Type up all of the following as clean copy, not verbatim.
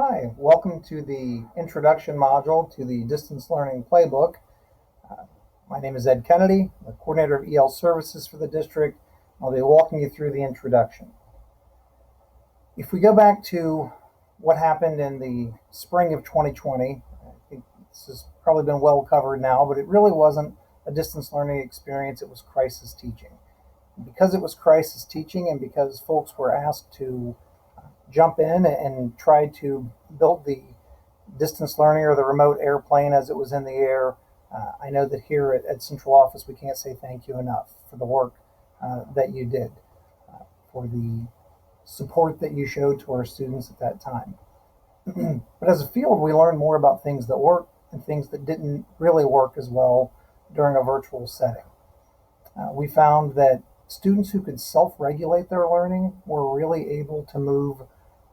Hi, welcome to the introduction module to the Distance Learning Playbook. Uh, my name is Ed Kennedy, the coordinator of EL services for the district. I'll be walking you through the introduction. If we go back to what happened in the spring of 2020, I think this has probably been well covered now, but it really wasn't a distance learning experience, it was crisis teaching. Because it was crisis teaching and because folks were asked to jump in and try to build the distance learning or the remote airplane as it was in the air. I know that here at Central Office we can't say thank you enough for the work that you did, for the support that you showed to our students at that time. But as a field, we learned more about things that work and things that didn't really work as well during a virtual setting. We found that students who could self-regulate their learning were really able to move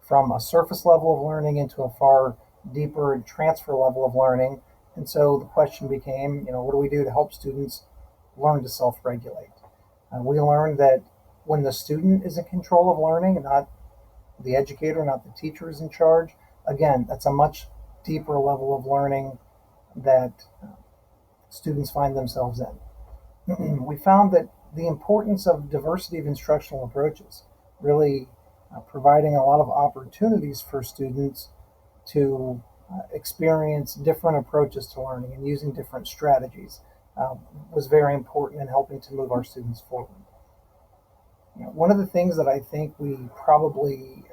from a surface level of learning into a far deeper transfer level of learning. And so the question became, what do we do to help students learn to self-regulate? We learned that when the student is in control of learning, not the educator, not the teacher is in charge, again, that's a much deeper level of learning that students find themselves in. We found that the importance of diversity of instructional approaches, really providing a lot of opportunities for students to experience different approaches to learning and using different strategies, was very important in helping to move our students forward. One of the things that I think we probably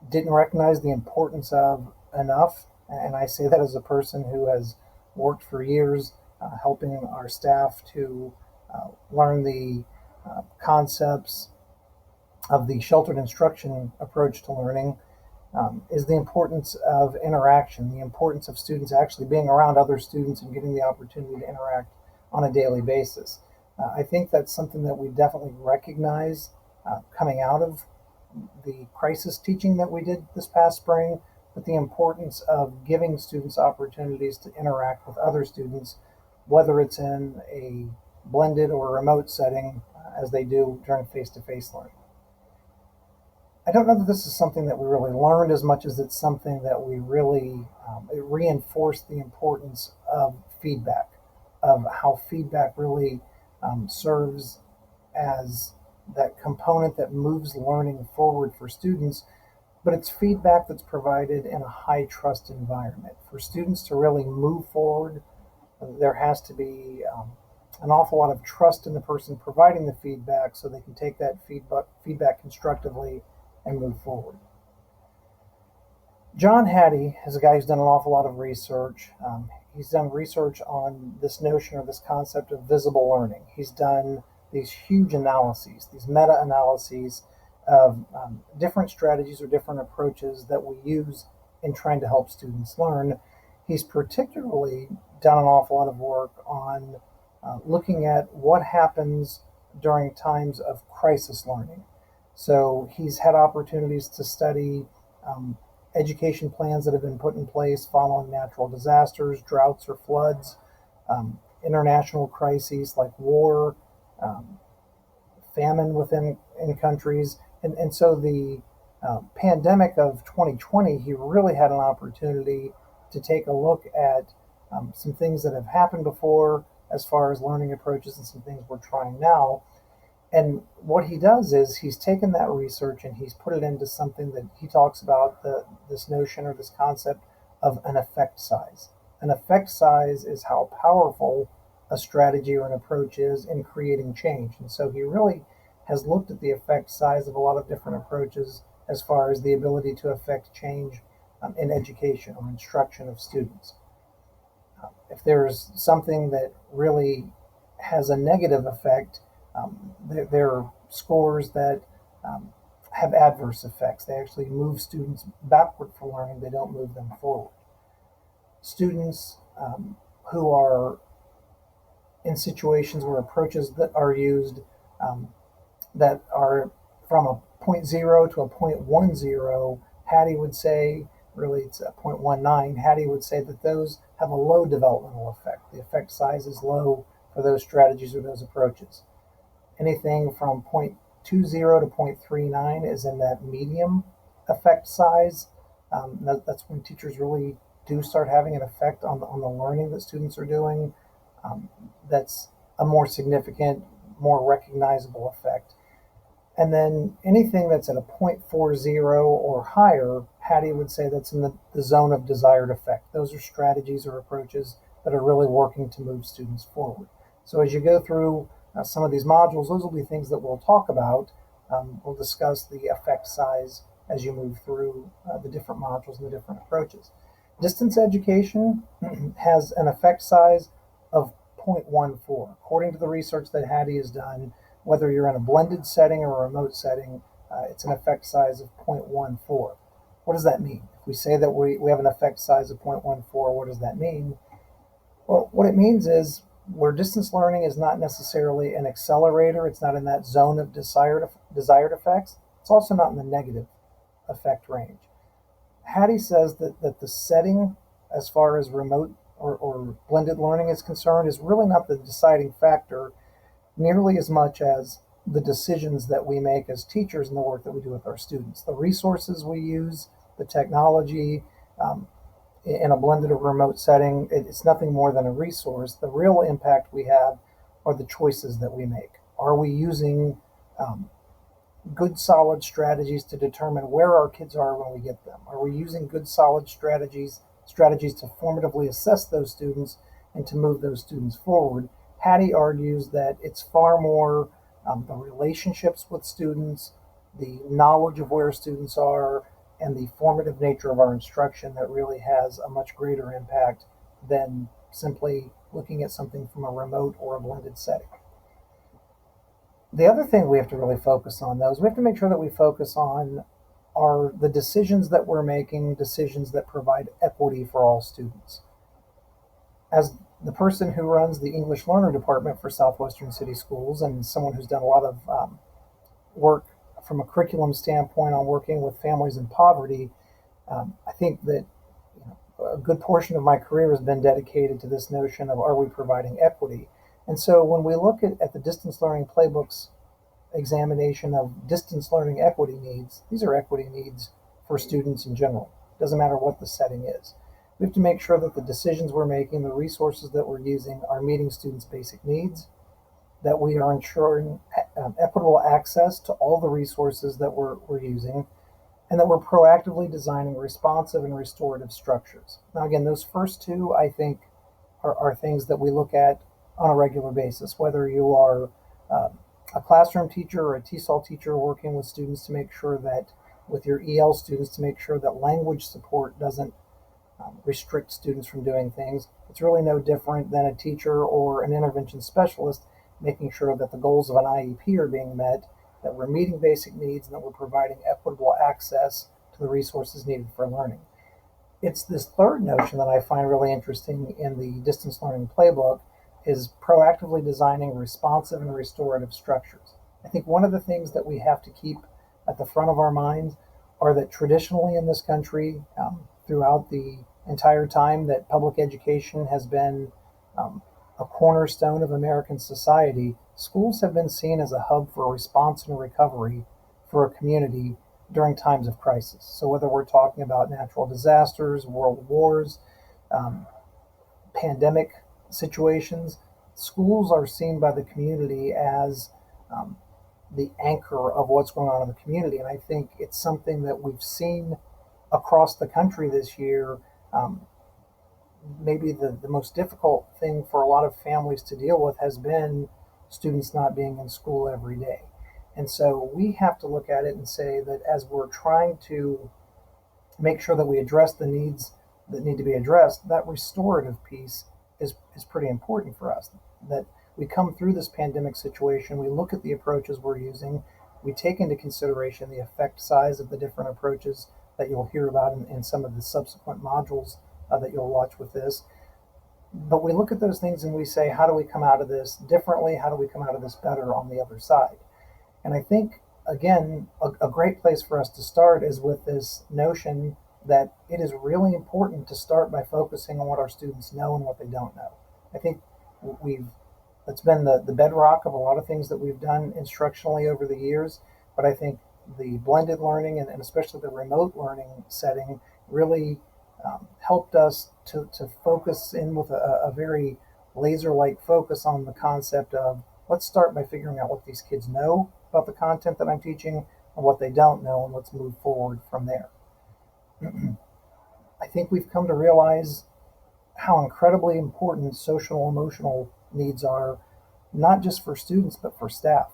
didn't recognize the importance of enough, and I say that as a person who has worked for years helping our staff to learn the concepts of the sheltered instruction approach to learning, is the importance of interaction, the importance of students actually being around other students and getting the opportunity to interact on a daily basis. I think that's something that we definitely recognize coming out of the crisis teaching that we did this past spring, but the importance of giving students opportunities to interact with other students, whether it's in a blended or remote setting as they do during face-to-face learning. I don't know that this is something that we really learned as much as it's something that we really, it reinforced the importance of feedback, of how feedback really serves as that component that moves learning forward for students, but it's feedback that's provided in a high trust environment. For students to really move forward, there has to be an awful lot of trust in the person providing the feedback so they can take that feedback constructively and move forward. John Hattie is a guy who's done an awful lot of research. He's done research on this notion or this concept of visible learning. He's done these huge analyses, these meta-analyses of different strategies or different approaches that we use in trying to help students learn. He's particularly done an awful lot of work on looking at what happens during times of crisis learning. So he's had opportunities to study education plans that have been put in place following natural disasters, droughts or floods, international crises like war, famine within countries. And so the pandemic of 2020, he really had an opportunity to take a look at some things that have happened before as far as learning approaches and some things we're trying now. And what he does is he's taken that research and he's put it into something that he talks about, this notion or this concept of an effect size. An effect size is how powerful a strategy or an approach is in creating change. And so he really has looked at the effect size of a lot of different approaches as far as the ability to affect change in education or instruction of students. If there's something that really has a negative effect, there are scores that have adverse effects. They actually move students backward for learning, they don't move them forward. Students who are in situations where approaches that are used that are from a 0.0 to a 0.10, Hattie would say, really it's a 0.19, Hattie would say that those have a low developmental effect. The effect size is low for those strategies or those approaches. Anything from 0.20 to 0.39 is in that medium effect size. That's when teachers really do start having an effect on the learning that students are doing. That's a more significant, more recognizable effect. And then anything that's at a 0.40 or higher, Hattie would say that's in the zone of desired effect. Those are strategies or approaches that are really working to move students forward. So as you go through some of these modules, those will be things that we'll talk about. We'll discuss the effect size as you move through the different modules and the different approaches. Distance education has an effect size of 0.14. According to the research that Hattie has done, whether you're in a blended setting or a remote setting, it's an effect size of 0.14. What does that mean? If we say that we have an effect size of 0.14, what does that mean? Well, what it means is where distance learning is not necessarily an accelerator, it's not in that zone of desired effects, it's also not in the negative effect range. Hattie says that the setting, as far as remote or blended learning is concerned, is really not the deciding factor nearly as much as the decisions that we make as teachers and the work that we do with our students. The resources we use, the technology, in a blended or remote setting, it's nothing more than a resource. The real impact we have are the choices that we make. Are we using good solid strategies to determine where our kids are when we get them? Are we using good solid strategies to formatively assess those students and to move those students forward? Hattie argues that it's far more the relationships with students, the knowledge of where students are, and the formative nature of our instruction that really has a much greater impact than simply looking at something from a remote or a blended setting. The other thing we have to really focus on, though, is we have to make sure that we focus on are the decisions that we're making decisions that provide equity for all students. As the person who runs the English Learner Department for Southwestern City Schools and someone who's done a lot of work from a curriculum standpoint on working with families in poverty, I think that a good portion of my career has been dedicated to this notion of are we providing equity? And so when we look at the Distance Learning Playbook's examination of distance learning equity needs, these are equity needs for students in general. It doesn't matter what the setting is. We have to make sure that the decisions we're making, the resources that we're using are meeting students' basic needs, that we are ensuring equitable access to all the resources that we're using, and that we're proactively designing responsive and restorative structures. Now, again, those first two, I think, are things that we look at on a regular basis, whether you are a classroom teacher or a TESOL teacher working with students to make sure that, with your EL students, to make sure that language support doesn't restrict students from doing things. It's really no different than a teacher or an intervention specialist making sure that the goals of an IEP are being met, that we're meeting basic needs, and that we're providing equitable access to the resources needed for learning. It's this third notion that I find really interesting in the Distance Learning Playbook is proactively designing responsive and restorative structures. I think one of the things that we have to keep at the front of our minds are that traditionally in this country, throughout the entire time that public education has been a cornerstone of American society, schools have been seen as a hub for response and recovery for a community during times of crisis. So whether we're talking about natural disasters, world wars, pandemic situations, schools are seen by the community as the anchor of what's going on in the community. And I think it's something that we've seen across the country this year. Maybe the most difficult thing for a lot of families to deal with has been students not being in school every day. And so we have to look at it and say that as we're trying to make sure that we address the needs that need to be addressed, that restorative piece is pretty important for us. That we come through this pandemic situation, we look at the approaches we're using, we take into consideration the effect size of the different approaches that you'll hear about in some of the subsequent modules that you'll watch with this. But we look at those things and we say, how do we come out of this differently? How do we come out of this better on the other side? And I think, again, a great place for us to start is with this notion that it is really important to start by focusing on what our students know and what they don't know. I think that's been the bedrock of a lot of things that we've done instructionally over the years, but I think the blended learning and especially the remote learning setting really helped us to focus in with a very laser-like focus on the concept of let's start by figuring out what these kids know about the content that I'm teaching and what they don't know, and let's move forward from there. I think we've come to realize how incredibly important social emotional needs are, not just for students, but for staff.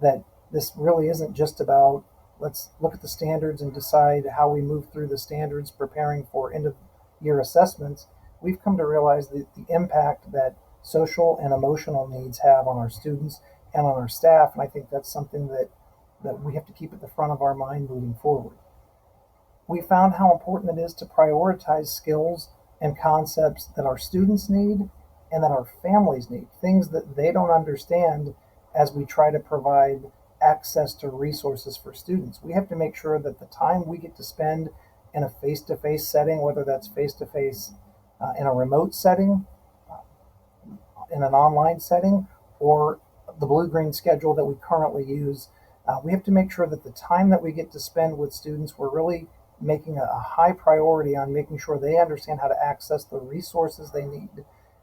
That this really isn't just about let's look at the standards and decide how we move through the standards preparing for end of year assessments. We've come to realize the impact that social and emotional needs have on our students and on our staff. And I think that's something that we have to keep at the front of our mind moving forward. We found how important it is to prioritize skills and concepts that our students need and that our families need, things that they don't understand as we try to provide access to resources for students. We have to make sure that the time we get to spend in a face-to-face setting, whether that's face-to-face in a remote setting, in an online setting, or the blue-green schedule that we currently use, we have to make sure that the time that we get to spend with students, we're really making a high priority on making sure they understand how to access the resources they need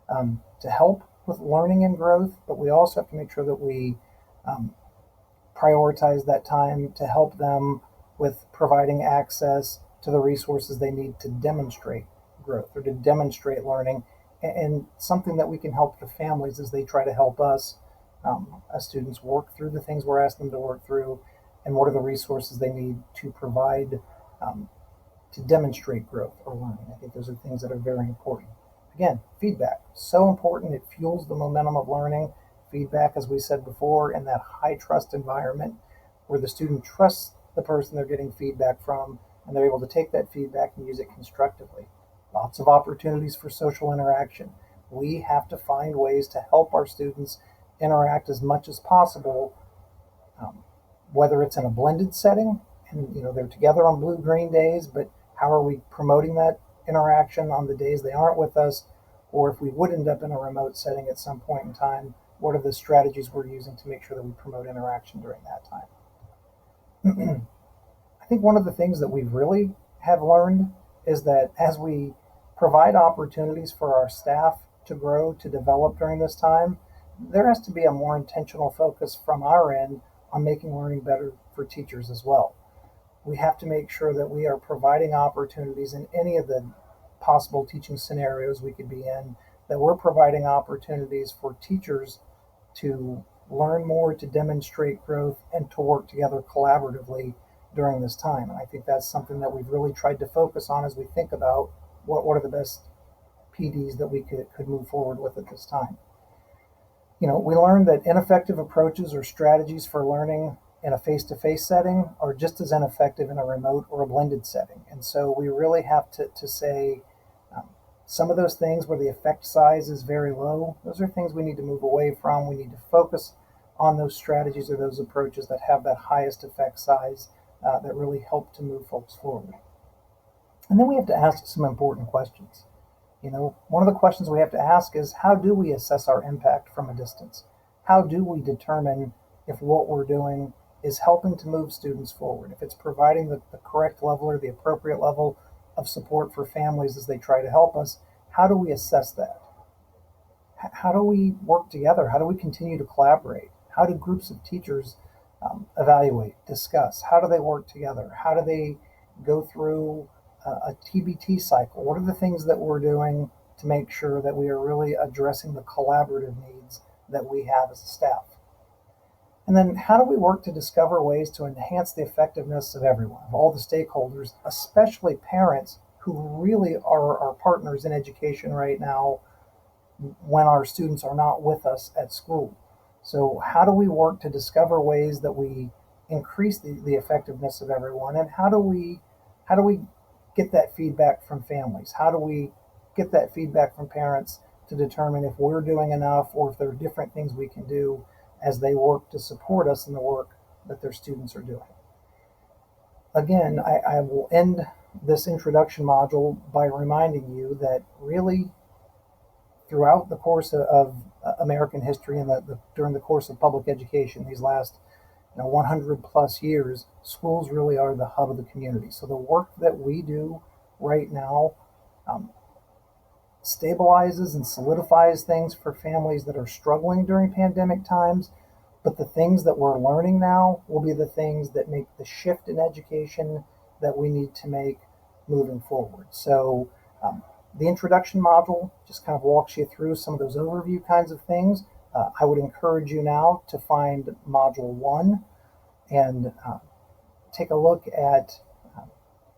to help with learning and growth, but we also have to make sure that we prioritize that time to help them with providing access to the resources they need to demonstrate growth or to demonstrate learning, and something that we can help the families as they try to help us as students work through the things we're asking them to work through, and what are the resources they need to provide to demonstrate growth or learning. I think those are things that are very important. Again, feedback, so important. It fuels the momentum of learning. Feedback, as we said before, in that high trust environment where the student trusts the person they're getting feedback from, and they're able to take that feedback and use it constructively. Lots of opportunities for social interaction. We have to find ways to help our students interact as much as possible, whether it's in a blended setting and they're together on blue-green days, but how are we promoting that interaction on the days they aren't with us? Or if we would end up in a remote setting at some point in time, what are the strategies we're using to make sure that we promote interaction during that time? I think one of the things that we really have learned is that as we provide opportunities for our staff to grow, to develop during this time, there has to be a more intentional focus from our end on making learning better for teachers as well. We have to make sure that we are providing opportunities in any of the possible teaching scenarios we could be in, that we're providing opportunities for teachers to learn more, to demonstrate growth, and to work together collaboratively during this time. And I think that's something that we've really tried to focus on as we think about what are the best PDs that we could move forward with at this time. We learned that ineffective approaches or strategies for learning in a face-to-face setting are just as ineffective in a remote or a blended setting. And so we really have to say some of those things where the effect size is very low, those are things we need to move away from. We need to focus on those strategies or those approaches that have that highest effect size that really help to move folks forward. And then we have to ask some important questions. One of the questions we have to ask is, how do we assess our impact from a distance? How do we determine if what we're doing is helping to move students forward, if it's providing the correct level or the appropriate level of support for families as they try to help us? How do we assess that? How do we work together? How do we continue to collaborate? How do groups of teachers evaluate, discuss? How do they work together? How do they go through a TBT cycle? What are the things that we're doing to make sure that we are really addressing the collaborative needs that we have as a staff? And then how do we work to discover ways to enhance the effectiveness of everyone, of all the stakeholders, especially parents who really are our partners in education right now when our students are not with us at school? So how do we work to discover ways that we increase the effectiveness of everyone? And how do we get that feedback from families? How do we get that feedback from parents to determine if we're doing enough or if there are different things we can do as they work to support us in the work that their students are doing? Again, I will end this introduction module by reminding you that really throughout the course of American history and during the course of public education, these last 100 plus years, schools really are the hub of the community. So the work that we do right now stabilizes and solidifies things for families that are struggling during pandemic times. But the things that we're learning now will be the things that make the shift in education that we need to make moving forward. So the introduction module just kind of walks you through some of those overview kinds of things. I would encourage you now to find module 1 and take a look at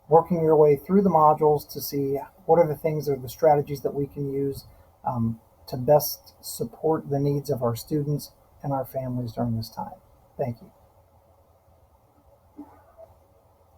working your way through the modules to see what are the things or the strategies that we can use to best support the needs of our students and our families during this time. Thank you.